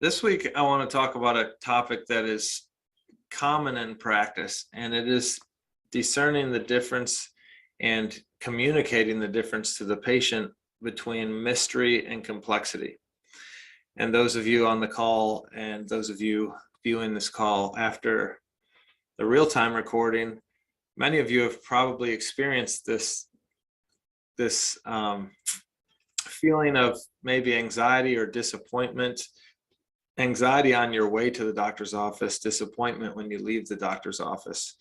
This week, I want to talk about a topic that is common in practice, and it is discerning the difference and communicating the difference to the patient between mystery and complexity. And those of you on the call and those of you viewing this call after the real-time recording, many of you have probably experienced this feeling of maybe anxiety or disappointment. Anxiety on your way to the doctor's office, disappointment when you leave the doctor's office,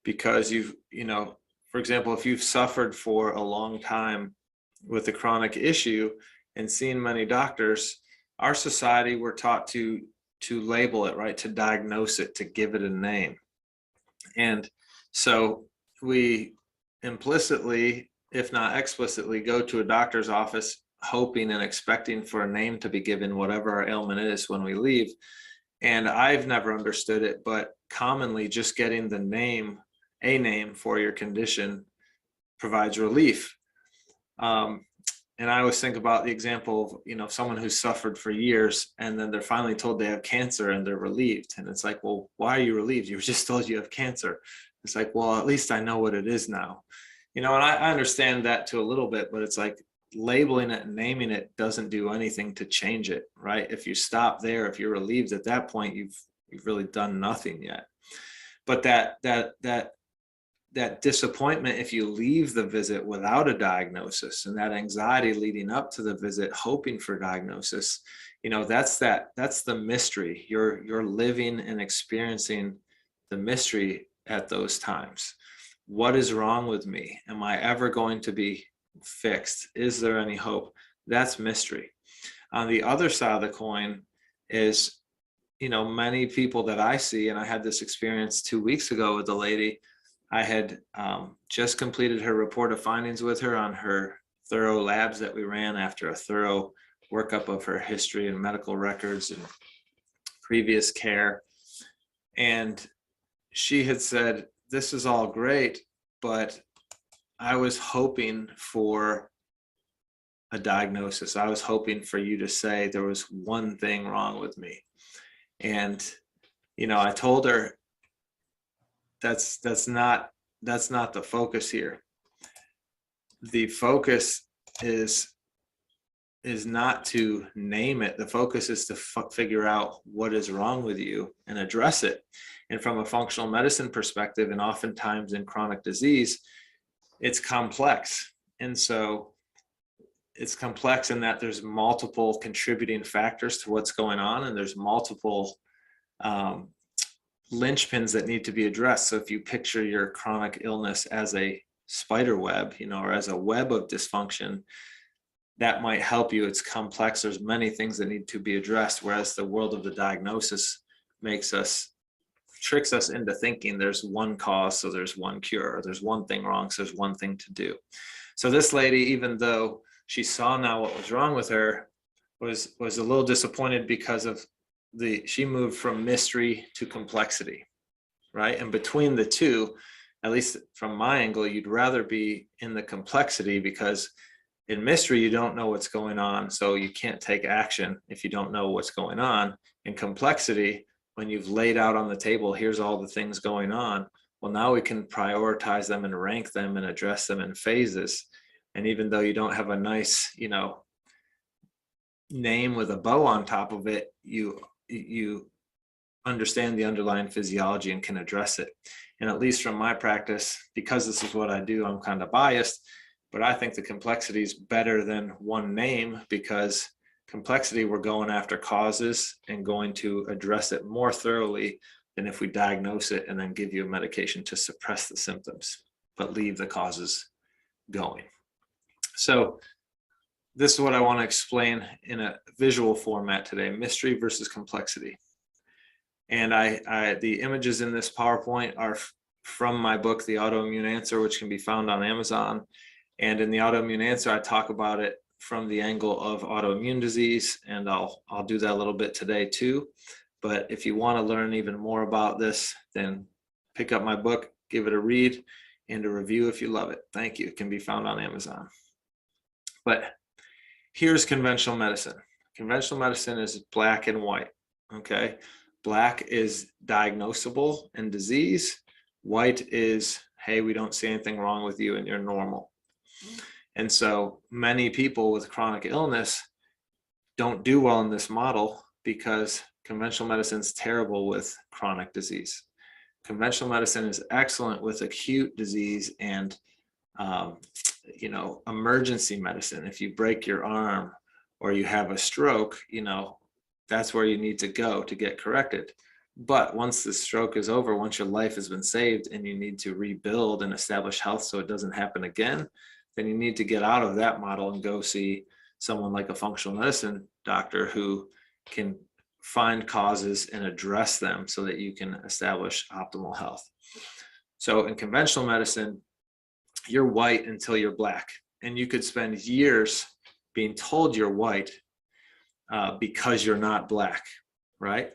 because for example, if you've suffered for a long time with a chronic issue and seen many doctors, our society, we're taught to label it, right? To diagnose it, to give it a name. And so we implicitly, if not explicitly, go to a doctor's office hoping and expecting for a name to be given, whatever our ailment is, when we leave. And I've never understood it, but commonly just getting the name, a name for your condition, provides relief. And I always think about the example of, someone who's suffered for years and then they're finally told they have cancer and they're relieved. And it's like, well, why are you relieved? You were just told you have cancer. It's like, well, at least I know what it is now. And I understand that to a little bit, but it's like, labeling it and naming it doesn't do anything to change it, right? If you stop there, if you're relieved at that point, you've really done nothing yet. But that disappointment if you leave the visit without a diagnosis, and that anxiety leading up to the visit hoping for diagnosis, that's the mystery. You're living and experiencing the mystery at those times. What is wrong with me? Am I ever going to be fixed? Is there any hope? That's mystery. On the other side of the coin is, many people that I see, and I had this experience 2 weeks ago with a lady. I had just completed her report of findings with her on her thorough labs that we ran after a thorough workup of her history and medical records and previous care. And she had said, this is all great, but I was hoping for a diagnosis. I was hoping for you to say there was one thing wrong with me. And, I told her that's not the focus here. The focus is not to name it. The focus is to figure out what is wrong with you and address it. And from a functional medicine perspective, and oftentimes in chronic disease, it's complex. And so it's complex in that there's multiple contributing factors to what's going on, and there's multiple linchpins that need to be addressed. So if you picture your chronic illness as a spider web, or as a web of dysfunction, that might help you. It's complex. There's many things that need to be addressed, whereas the world of the diagnosis tricks us into thinking there's one cause, so there's one cure, or there's one thing wrong, so there's one thing to do. So this lady, even though she saw now what was wrong with her, was a little disappointed because of she moved from mystery to complexity, right? And between the two, at least from my angle, you'd rather be in the complexity, because in mystery, you don't know what's going on, so you can't take action if you don't know what's going on. In complexity, when you've laid out on the table, here's all the things going on, well, now we can prioritize them and rank them and address them in phases. And even though you don't have a nice, name with a bow on top of it, you understand the underlying physiology and can address it. And at least from my practice, because this is what I do, I'm kind of biased, but I think the complexity is better than one name, because complexity, we're going after causes and going to address it more thoroughly than if we diagnose it and then give you a medication to suppress the symptoms, but leave the causes going. So this is what I want to explain in a visual format today: mystery versus complexity. And the images in this PowerPoint are from my book, The Autoimmune Answer, which can be found on Amazon. And in The Autoimmune Answer, I talk about it from the angle of autoimmune disease, and I'll do that a little bit today too. But if you want to learn even more about this, then pick up my book, give it a read, and a review if you love it. Thank you. It can be found on Amazon. But here's conventional medicine. Conventional medicine is black and white. Okay. Black is diagnosable and disease. White is, hey, we don't see anything wrong with you and you're normal. And so many people with chronic illness don't do well in this model because conventional medicine is terrible with chronic disease. Conventional medicine is excellent with acute disease and emergency medicine. If you break your arm or you have a stroke, that's where you need to go to get corrected. But once the stroke is over, once your life has been saved and you need to rebuild and establish health so it doesn't happen again, then you need to get out of that model and go see someone like a functional medicine doctor who can find causes and address them so that you can establish optimal health. So in conventional medicine, you're white until you're black. And you could spend years being told you're white because you're not black, right?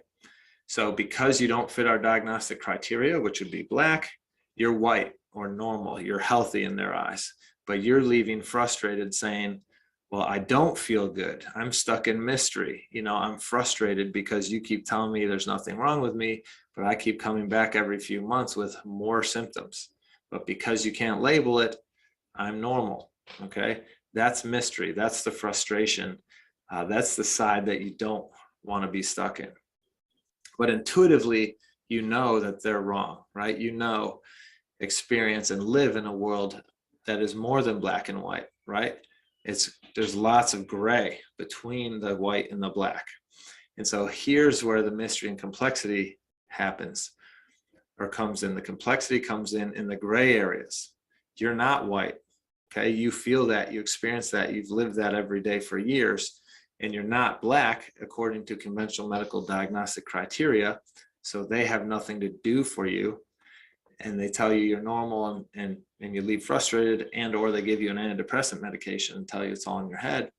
So because you don't fit our diagnostic criteria, which would be black, you're white or normal, you're healthy in their eyes, but you're leaving frustrated saying, well, I don't feel good. I'm stuck in mystery. I'm frustrated because you keep telling me there's nothing wrong with me, but I keep coming back every few months with more symptoms. But because you can't label it, I'm normal, okay? That's mystery, that's the frustration. That's the side that you don't want to be stuck in. But intuitively, you know that they're wrong, right? Experience and live in a world that is more than black and white, right? There's lots of gray between the white and the black. And so here's where the mystery and complexity happens or comes in. The complexity comes in the gray areas. You're not white, okay? You feel that, you experience that, you've lived that every day for years, and you're not black according to conventional medical diagnostic criteria, so they have nothing to do for you, and they tell you you're normal and you leave frustrated, and or they give you an antidepressant medication and tell you it's all in your head.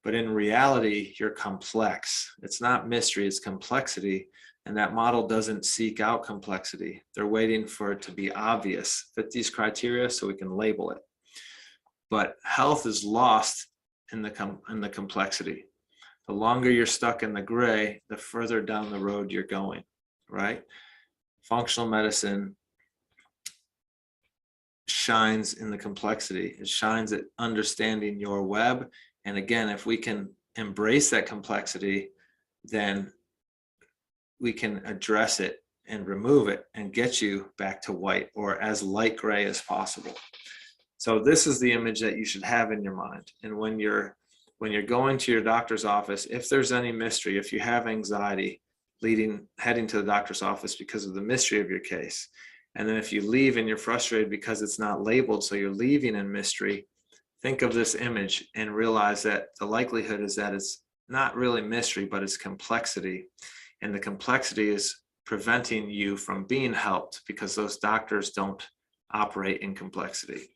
But in reality, you're complex. It's not mystery, it's complexity, and that model doesn't seek out complexity. They're waiting for it to be obvious, fit these criteria so we can label it. But health is lost in the complexity. The longer you're stuck in the gray, the further down the road you're going, right? Functional medicine shines in the complexity. It shines at understanding your web. And again, if we can embrace that complexity, then we can address it and remove it and get you back to white or as light gray as possible. So this is the image that you should have in your mind. And when you're going to your doctor's office, if there's any mystery, if you have anxiety heading to the doctor's office because of the mystery of your case, and then if you leave and you're frustrated because it's not labeled, so you're leaving in mystery, think of this image and realize that the likelihood is that it's not really mystery, but it's complexity. And the complexity is preventing you from being helped because those doctors don't operate in complexity.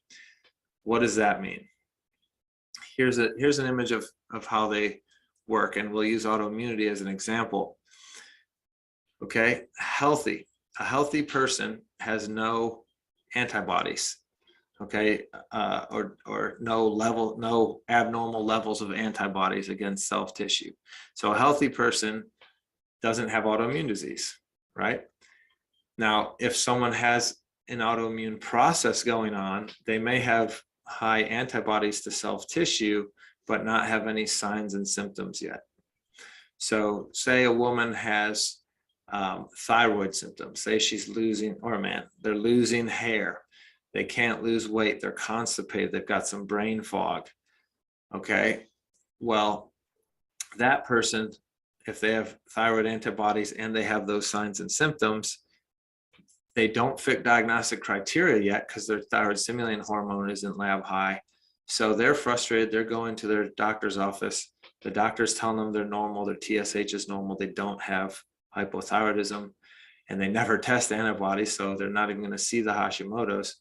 What does that mean? Here's an image of how they work, and we'll use autoimmunity as an example. Okay, a healthy person has no antibodies, okay, or no abnormal levels of antibodies against self-tissue. So a healthy person doesn't have autoimmune disease, right? Now, if someone has an autoimmune process going on, they may have high antibodies to self-tissue, but not have any signs and symptoms yet. So say a woman has thyroid symptoms, say she's losing, or a man, they're losing hair, they can't lose weight, they're constipated, they've got some brain fog, okay? Well, that person, if they have thyroid antibodies and they have those signs and symptoms, they don't fit diagnostic criteria yet because their thyroid stimulating hormone isn't lab high. So they're frustrated, they're going to their doctor's office, the doctor's telling them they're normal, their TSH is normal, they don't have hypothyroidism, and they never test antibodies, so they're not even going to see the Hashimoto's.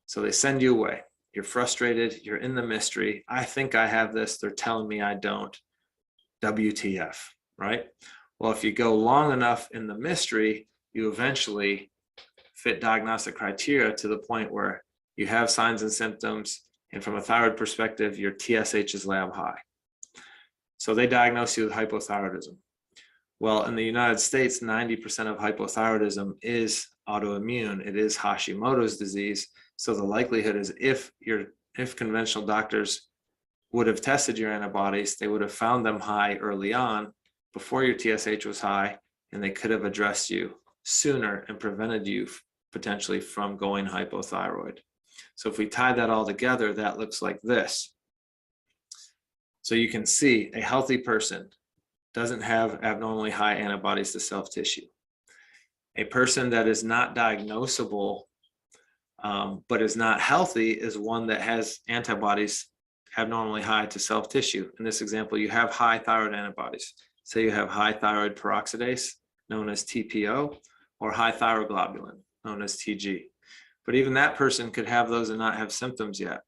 So they send you away. You're frustrated, you're in the mystery. I think I have this, they're telling me I don't. WTF, right? Well, if you go long enough in the mystery, you eventually fit diagnostic criteria to the point where you have signs and symptoms, and from a thyroid perspective, your TSH is lab high. So they diagnose you with hypothyroidism. Well, in the United States, 90% of hypothyroidism is autoimmune. It is Hashimoto's disease. So the likelihood is if conventional doctors would have tested your antibodies, they would have found them high early on before your TSH was high, and they could have addressed you sooner and prevented you potentially from going hypothyroid. So if we tie that all together, that looks like this. So you can see a healthy person doesn't have abnormally high antibodies to self-tissue. A person that is not diagnosable but is not healthy is one that has antibodies abnormally high to self-tissue. In this example, you have high thyroid antibodies. Say you have high thyroid peroxidase, known as TPO, or high thyroglobulin, known as TG. But even that person could have those and not have symptoms yet.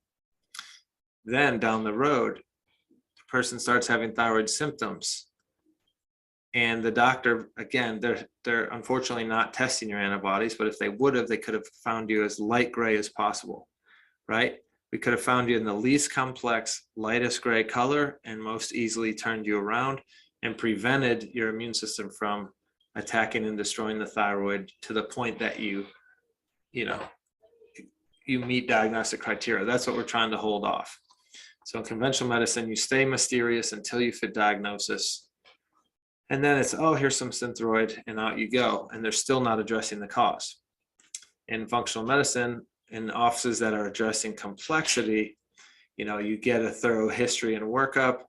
Then down the road, the person starts having thyroid symptoms. And the doctor, again, they're unfortunately not testing your antibodies, but if they would have, they could have found you as light gray as possible, right? We could have found you in the least complex, lightest gray color and most easily turned you around and prevented your immune system from attacking and destroying the thyroid to the point that you meet diagnostic criteria. That's what we're trying to hold off. So in conventional medicine, you stay mysterious until you fit diagnosis. And then it's, oh, here's some synthroid, and out you go. And they're still not addressing the cause. In functional medicine, in offices that are addressing complexity, you get a thorough history and workup.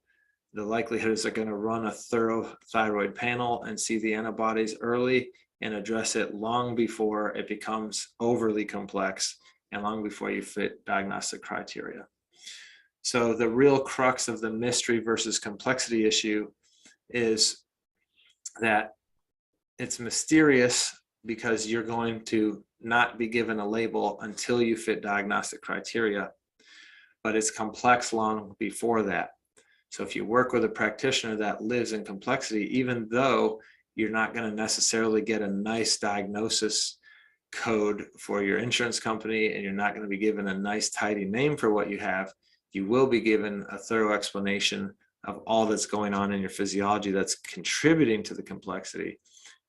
The likelihood is they're going to run a thorough thyroid panel and see the antibodies early and address it long before it becomes overly complex and long before you fit diagnostic criteria. So the real crux of the mystery versus complexity issue is that it's mysterious because you're going to not be given a label until you fit diagnostic criteria, but it's complex long before that. So if you work with a practitioner that lives in complexity, even though you're not going to necessarily get a nice diagnosis code for your insurance company, and you're not going to be given a nice tidy name for what you have, you will be given a thorough explanation of all that's going on in your physiology that's contributing to the complexity.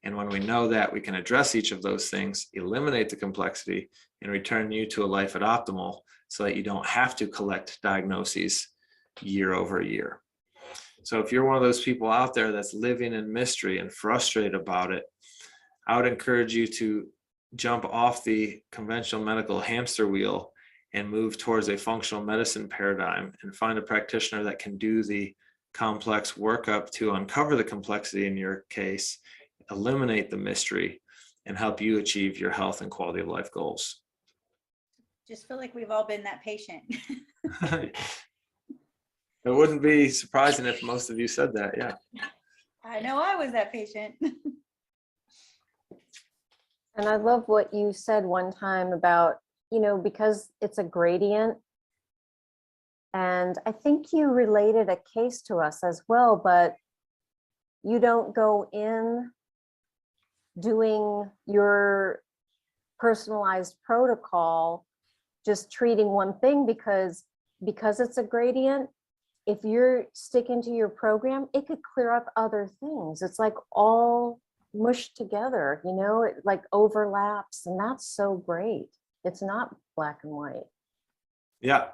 And when we know that, we can address each of those things, eliminate the complexity, and return you to a life at optimal so that you don't have to collect diagnoses year over year. So if you're one of those people out there that's living in mystery and frustrated about it, I would encourage you to jump off the conventional medical hamster wheel and move towards a functional medicine paradigm and find a practitioner that can do the complex workup to uncover the complexity in your case, eliminate the mystery, and help you achieve your health and quality of life goals. Just feel like we've all been that patient. It wouldn't be surprising if most of you said that, yeah. I know I was that patient. And I love what you said one time about, because it's a gradient. And I think you related a case to us as well, but you don't go in doing your personalized protocol, just treating one thing because it's a gradient. If you're sticking to your program, it could clear up other things. It's like all mushed together, it like overlaps, and that's so great. It's not black and white. Yeah,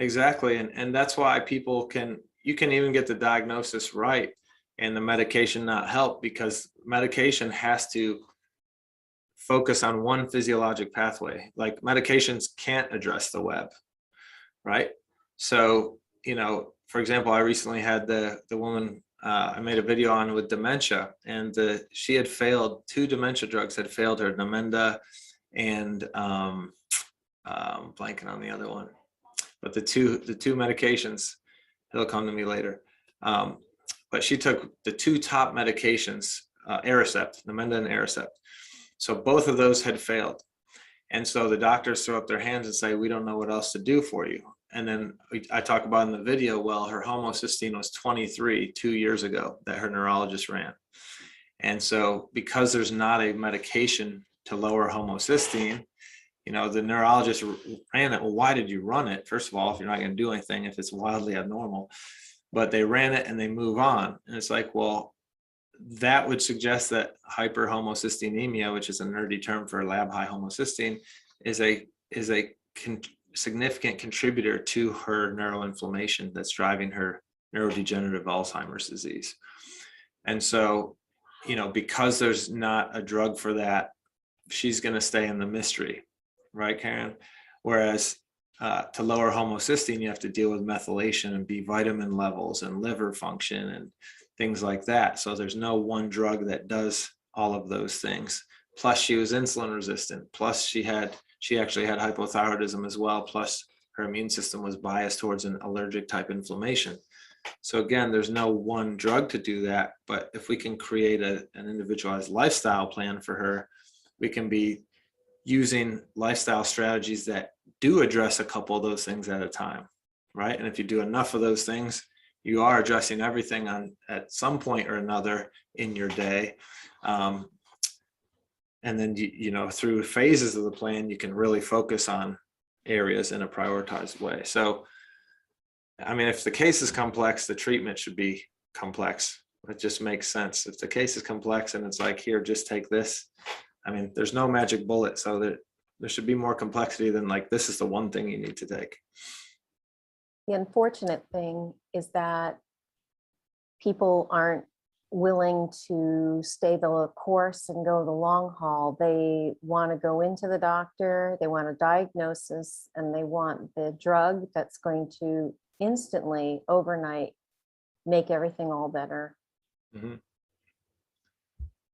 exactly. And that's why you can even get the diagnosis right and the medication not help, because medication has to focus on one physiologic pathway. Like medications can't address the web, right? So, for example, I recently had the woman I made a video on with dementia, and she had failed, 2 dementia drugs had failed her, Namenda and blanking on the other one, but the two medications, it'll come to me later. But she took the 2 top medications, Aricept, Namenda and Aricept. So both of those had failed. And so the doctors throw up their hands and say, we don't know what else to do for you. And then I talk about in the video, well, her homocysteine was 23 2 years ago that her neurologist ran. And so because there's not a medication to lower homocysteine, the neurologist ran it. Well, why did you run it? First of all, if you're not going to do anything, if it's wildly abnormal, but they ran it and they move on. And it's like, well, that would suggest that hyperhomocystinemia, which is a nerdy term for lab high homocysteine, is a significant contributor to her neuroinflammation that's driving her neurodegenerative Alzheimer's disease. And so, you know, because there's not a drug for that, she's going to stay in the mystery, right, Karen? Whereas to lower homocysteine, you have to deal with methylation and B vitamin levels and liver function and things like that. So there's no one drug that does all of those things. Plus she was insulin resistant. Plus she actually had hypothyroidism as well. Plus her immune system was biased towards an allergic type inflammation. So again, there's no one drug to do that. But if we can create an individualized lifestyle plan for her, we can be using lifestyle strategies that do address a couple of those things at a time, right? And if you do enough of those things, you are addressing everything at some point or another in your day. And then, you know, through phases of the plan, you can really focus on areas in a prioritized way. So, I mean, if the case is complex, the treatment should be complex. It just makes sense. If the case is complex and it's like, here, just take this. I mean, there's no magic bullet. So there should be more complexity than like, this is the one thing you need to take. The unfortunate thing is that people aren't willing to stay the course and go the long haul. They want to go into the doctor, they want a diagnosis, and they want the drug that's going to instantly, overnight, make everything all better. Mm-hmm.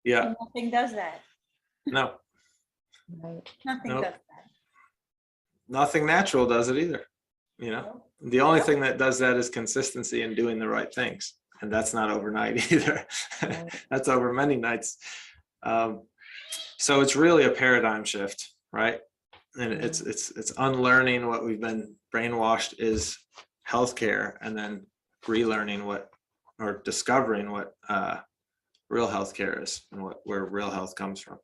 Yeah. And nothing does that. No. Right. Nothing Nope. does that. Nothing natural does it either. You know, the only thing that does that is consistency and doing the right things. And that's not overnight either. Right. That's over many nights. So it's really a paradigm shift, right? And it's unlearning what we've been brainwashed is healthcare, and then relearning or discovering what real healthcare is and where real health comes from.